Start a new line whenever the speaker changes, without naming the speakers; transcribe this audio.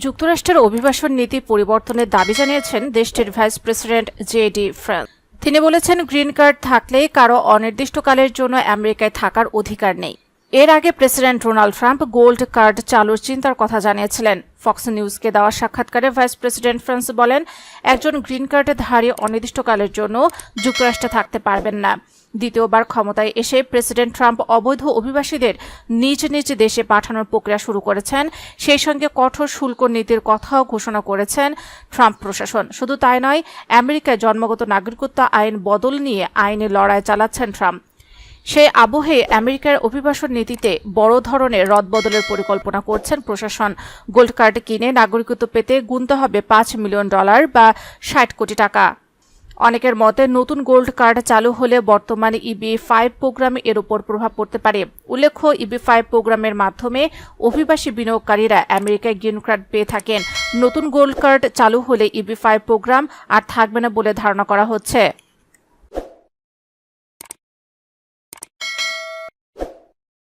যুক্তরাষ্ট্রের অভিবাসন নীতি পরিবর্তনের দাবি জানিয়েছেন দেশটির ভাইস প্রেসিডেন্ট জেডি ভ্যান্স। তিনি বলেছেন, গ্রিন কার্ড থাকলে কারো অনির্দিষ্টকালের জন্য আমেরিকায় থাকার অধিকার নেই। এর আগে president Donald Trump gold card চালুর চিন্তার কথা জানিয়েছিলেন। ফক্স নিউজকে দেওয়া সাক্ষাৎকারে ভাইস প্রেসিডেন্ট ভ্যান্স বলেন, একজন গ্রিন কার্ডধারী অনির্দিষ্টকালের জন্য যুক্তরাষ্ট্রে থাকতে পারবেন না। দ্বিতীয়বার ক্ষমতায় এসে প্রেসিডেন্ট ট্রাম্প অবৈধ অভিবাসীদের নিজ নিজ দেশে পাঠানোর প্রক্রিয়া শুরু করেছেন। সেই সঙ্গে কঠোর শুল্ক নীতির কথাও ঘোষণা করেছেন ট্রাম্প প্রশাসন। শুধু তাই নয়, আমেরিকায় জন্মগত নাগরিকত্ব আইন বদল নিয়ে আইনি লড়াই চালাচ্ছেন ট্রাম্প। সেই আবহে আমেরিকার অভিবাসন নীতিতে বড় ধরনের রদবদলের পরিকল্পনা করছেন প্রশাসন। গোল্ড কার্ড কিনে নাগরিকত্ব পেতে গুনতে হবে $5 মিলিয়ন বা 60 কোটি টাকা। অনেকের মতে, নতুন গোল্ড কার্ড চালু হলে বর্তমানে EB-5 প্রোগ্রামে এর উপর প্রভাব পড়তে পারে। উল্লেখ্য, EB-5 প্রোগ্রামের মাধ্যমে অভিবাসী বিনিয়োগকারীরা আমেরিকায় গ্রিন কার্ড পেয়ে থাকেন। নতুন গোল্ড কার্ড চালু হলে EB-5 প্রোগ্রাম আর থাকবে না বলে ধারণা করা হচ্ছে।